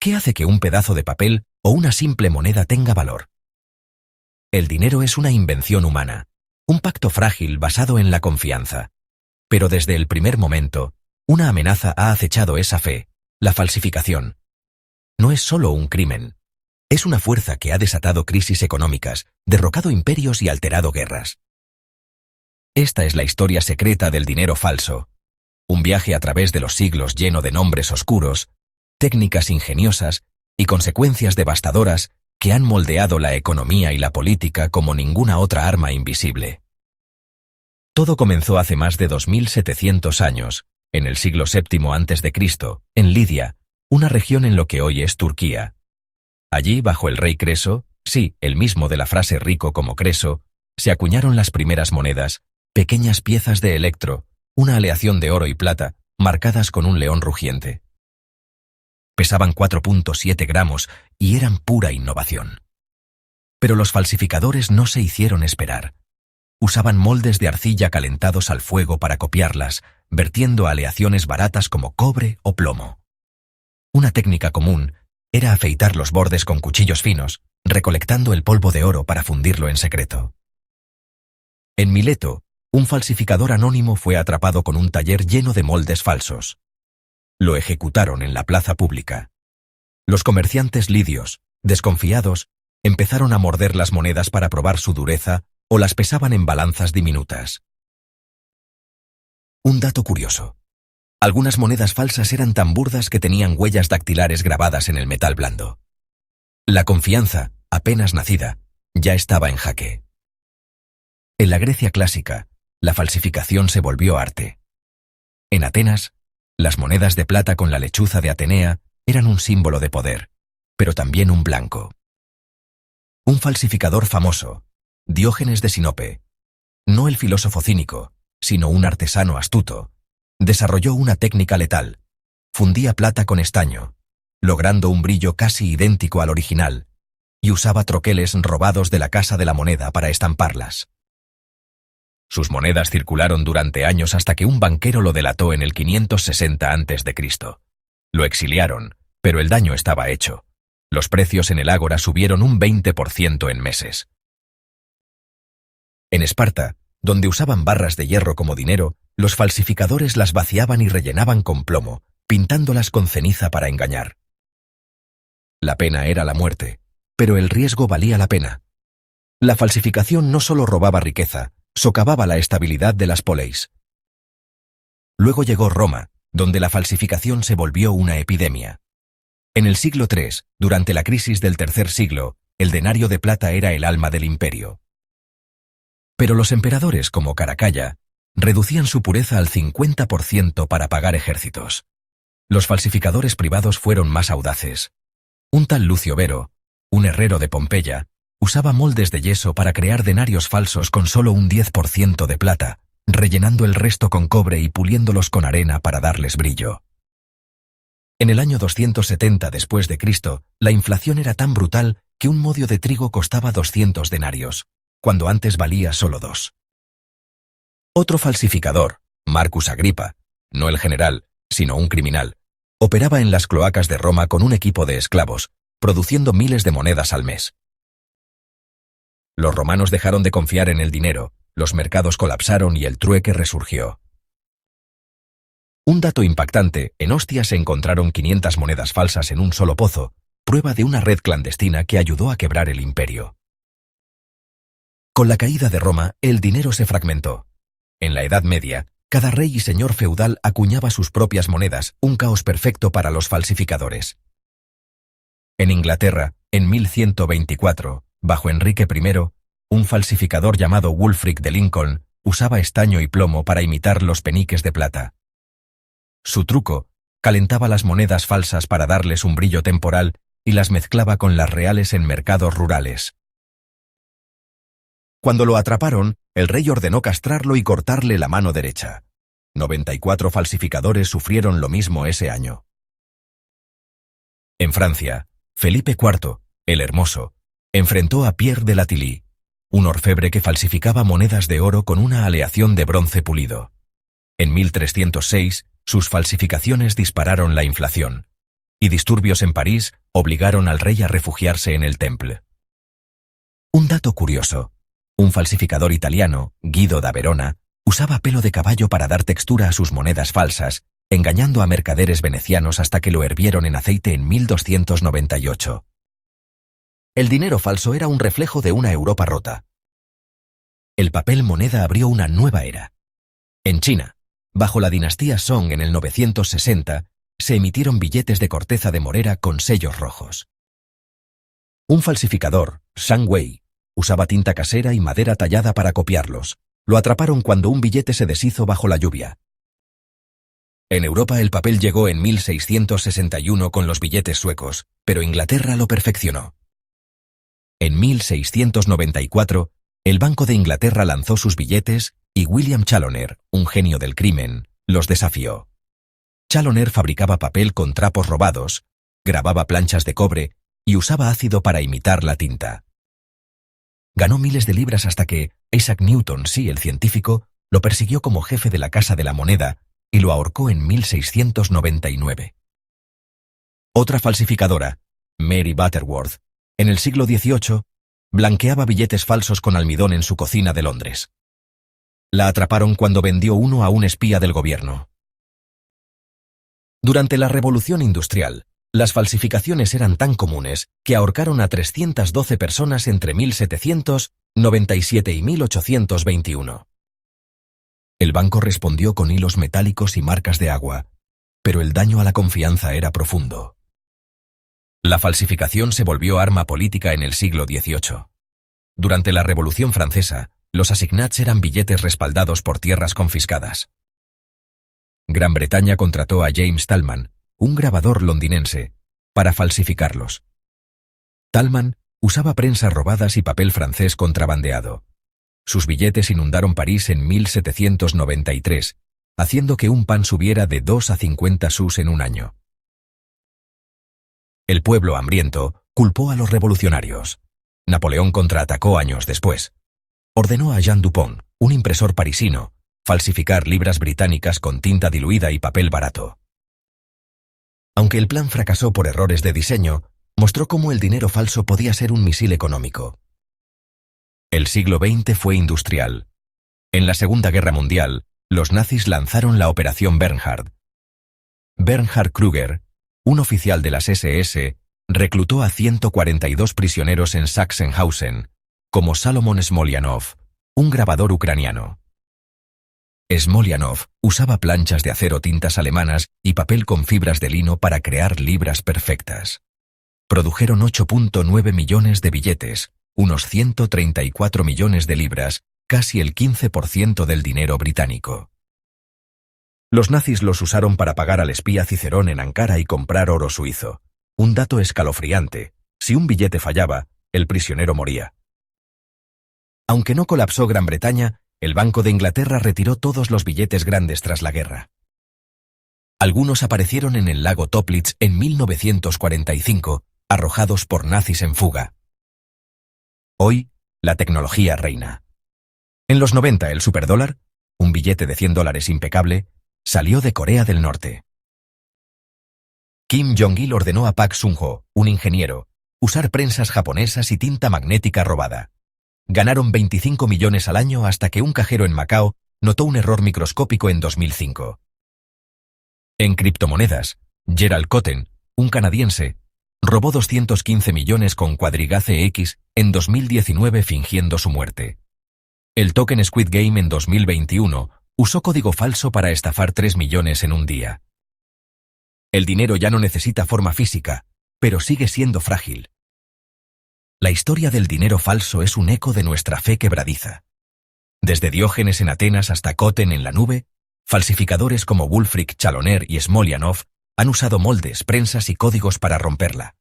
¿Qué hace que un pedazo de papel o una simple moneda tenga valor? El dinero es una invención humana, un pacto frágil basado en la confianza. Pero desde el primer momento, una amenaza ha acechado esa fe, la falsificación. No es solo un crimen. Es una fuerza que ha desatado crisis económicas, derrocado imperios y alterado guerras. Esta es la historia secreta del dinero falso. Un viaje a través de los siglos lleno de nombres oscuros, técnicas ingeniosas y consecuencias devastadoras que han moldeado la economía y la política como ninguna otra arma invisible. Todo comenzó hace más de 2700 años, en el siglo VII a.C., en Lidia, una región en lo que hoy es Turquía. Allí, bajo el rey Creso, sí, el mismo de la frase rico como Creso, se acuñaron las primeras monedas, pequeñas piezas de electro, una aleación de oro y plata, marcadas con un león rugiente. Pesaban 4.7 gramos y eran pura innovación. Pero los falsificadores no se hicieron esperar. Usaban moldes de arcilla calentados al fuego para copiarlas, vertiendo aleaciones baratas como cobre o plomo. Una técnica común era afeitar los bordes con cuchillos finos, recolectando el polvo de oro para fundirlo en secreto. En Mileto, un falsificador anónimo fue atrapado con un taller lleno de moldes falsos. Lo ejecutaron en la plaza pública. Los comerciantes lidios, desconfiados, empezaron a morder las monedas para probar su dureza o las pesaban en balanzas diminutas. Un dato curioso. Algunas monedas falsas eran tan burdas que tenían huellas dactilares grabadas en el metal blando. La confianza, apenas nacida, ya estaba en jaque. En la Grecia clásica, la falsificación se volvió arte. En Atenas, las monedas de plata con la lechuza de Atenea eran un símbolo de poder, pero también un blanco. Un falsificador famoso, Diógenes de Sinope, no el filósofo cínico, sino un artesano astuto, desarrolló una técnica letal. Fundía plata con estaño, logrando un brillo casi idéntico al original, y usaba troqueles robados de la Casa de la Moneda para estamparlas. Sus monedas circularon durante años hasta que un banquero lo delató en el 560 a.C. Lo exiliaron, pero el daño estaba hecho. Los precios en el ágora subieron un 20% en meses. En Esparta, donde usaban barras de hierro como dinero, los falsificadores las vaciaban y rellenaban con plomo, pintándolas con ceniza para engañar. La pena era la muerte, pero el riesgo valía la pena. La falsificación no solo robaba riqueza, socavaba la estabilidad de las poleis. Luego llegó Roma, donde la falsificación se volvió una epidemia. En el siglo III, durante la crisis del tercer siglo, el denario de plata era el alma del imperio. Pero los emperadores como Caracalla reducían su pureza al 50% para pagar ejércitos. Los falsificadores privados fueron más audaces. Un tal Lucio Vero, un herrero de Pompeya, usaba moldes de yeso para crear denarios falsos con solo un 10% de plata, rellenando el resto con cobre y puliéndolos con arena para darles brillo. En el año 270 después de Cristo, la inflación era tan brutal que un modio de trigo costaba 200 denarios, cuando antes valía solo 2. Otro falsificador, Marcus Agripa, no el general, sino un criminal, operaba en las cloacas de Roma con un equipo de esclavos, produciendo miles de monedas al mes. Los romanos dejaron de confiar en el dinero, los mercados colapsaron y el trueque resurgió. Un dato impactante, en Ostia se encontraron 500 monedas falsas en un solo pozo, prueba de una red clandestina que ayudó a quebrar el imperio. Con la caída de Roma, el dinero se fragmentó. En la Edad Media, cada rey y señor feudal acuñaba sus propias monedas, un caos perfecto para los falsificadores. En Inglaterra, en 1124, bajo Enrique I, un falsificador llamado Wulfric de Lincoln usaba estaño y plomo para imitar los peniques de plata. Su truco, calentaba las monedas falsas para darles un brillo temporal y las mezclaba con las reales en mercados rurales. Cuando lo atraparon, el rey ordenó castrarlo y cortarle la mano derecha. 94 falsificadores sufrieron lo mismo ese año. En Francia, Felipe IV, el Hermoso, enfrentó a Pierre de Latilly, un orfebre que falsificaba monedas de oro con una aleación de bronce pulido. En 1306, sus falsificaciones dispararon la inflación. y disturbios en París obligaron al rey a refugiarse en el Temple. Un dato curioso: un falsificador italiano, Guido da Verona, usaba pelo de caballo para dar textura a sus monedas falsas, engañando a mercaderes venecianos hasta que lo hervieron en aceite en 1298. El dinero falso era un reflejo de una Europa rota. El papel moneda abrió una nueva era. En China, bajo la dinastía Song en el 960, se emitieron billetes de corteza de morera con sellos rojos. Un falsificador, Shang Wei, usaba tinta casera y madera tallada para copiarlos. Lo atraparon cuando un billete se deshizo bajo la lluvia. En Europa el papel llegó en 1661 con los billetes suecos, pero Inglaterra lo perfeccionó. En 1694, el Banco de Inglaterra lanzó sus billetes y William Chaloner, un genio del crimen, los desafió. Chaloner fabricaba papel con trapos robados, grababa planchas de cobre y usaba ácido para imitar la tinta. Ganó miles de libras hasta que Isaac Newton, sí, el científico, lo persiguió como jefe de la Casa de la Moneda y lo ahorcó en 1699. Otra falsificadora, Mary Butterworth, en el siglo XVIII, blanqueaba billetes falsos con almidón en su cocina de Londres. La atraparon cuando vendió uno a un espía del gobierno. Durante la Revolución Industrial, las falsificaciones eran tan comunes que ahorcaron a 312 personas entre 1797 y 1821. El banco respondió con hilos metálicos y marcas de agua, pero el daño a la confianza era profundo. La falsificación se volvió arma política en el siglo XVIII. Durante la Revolución Francesa, los assignats eran billetes respaldados por tierras confiscadas. Gran Bretaña contrató a James Tallman, un grabador londinense, para falsificarlos. Tallman usaba prensas robadas y papel francés contrabandeado. Sus billetes inundaron París en 1793, haciendo que un pan subiera de 2 a 50 sous en un año. El pueblo hambriento culpó a los revolucionarios. Napoleón contraatacó años después. Ordenó a Jean Dupont, un impresor parisino, falsificar libras británicas con tinta diluida y papel barato. Aunque el plan fracasó por errores de diseño, mostró cómo el dinero falso podía ser un misil económico. El siglo XX fue industrial. En la Segunda Guerra Mundial, los nazis lanzaron la Operación Bernhard. Bernhard Krüger, un oficial de las SS, reclutó a 142 prisioneros en Sachsenhausen, como Salomon Smolyanov, un grabador ucraniano. Smolyanov usaba planchas de acero, tintas alemanas y papel con fibras de lino para crear libras perfectas. Produjeron 8.9 millones de billetes, unos 134 millones de libras, casi el 15% del dinero británico. Los nazis los usaron para pagar al espía Cicerón en Ankara y comprar oro suizo. Un dato escalofriante: si un billete fallaba, el prisionero moría. Aunque no colapsó Gran Bretaña, el Banco de Inglaterra retiró todos los billetes grandes tras la guerra. Algunos aparecieron en el lago Toplitz en 1945, arrojados por nazis en fuga. Hoy, la tecnología reina. En los 90 el superdólar, un billete de $100 impecable, salió de Corea del Norte. Kim Jong-il ordenó a Park Sun-ho, un ingeniero, usar prensas japonesas y tinta magnética robada. Ganaron 25 millones al año hasta que un cajero en Macao notó un error microscópico en 2005. En criptomonedas, Gerald Cotten, un canadiense, robó 215 millones con Quadrigace X en 2019 fingiendo su muerte. El token Squid Game en 2021 usó código falso para estafar 3 millones en un día. El dinero ya no necesita forma física, pero sigue siendo frágil. La historia del dinero falso es un eco de nuestra fe quebradiza. Desde Diógenes en Atenas hasta Cotten en la nube, falsificadores como Wulfric Chaloner y Smolyanov han usado moldes, prensas y códigos para romperla.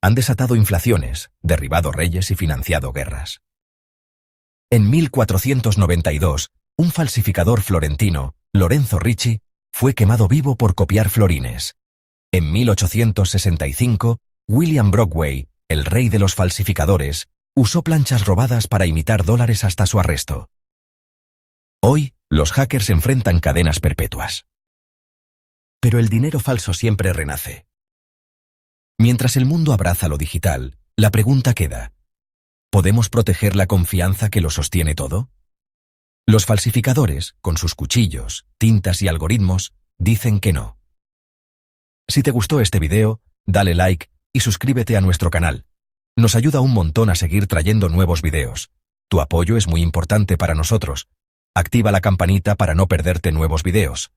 Han desatado inflaciones, derribado reyes y financiado guerras. En 1492, un falsificador florentino, Lorenzo Ricci, fue quemado vivo por copiar florines. En 1865, William Brockway, el rey de los falsificadores, usó planchas robadas para imitar dólares hasta su arresto. Hoy, los hackers enfrentan cadenas perpetuas. Pero el dinero falso siempre renace. Mientras el mundo abraza lo digital, la pregunta queda: ¿podemos proteger la confianza que lo sostiene todo? Los falsificadores, con sus cuchillos, tintas y algoritmos, dicen que no. Si te gustó este video, dale like y suscríbete a nuestro canal. Nos ayuda un montón a seguir trayendo nuevos videos. Tu apoyo es muy importante para nosotros. Activa la campanita para no perderte nuevos videos.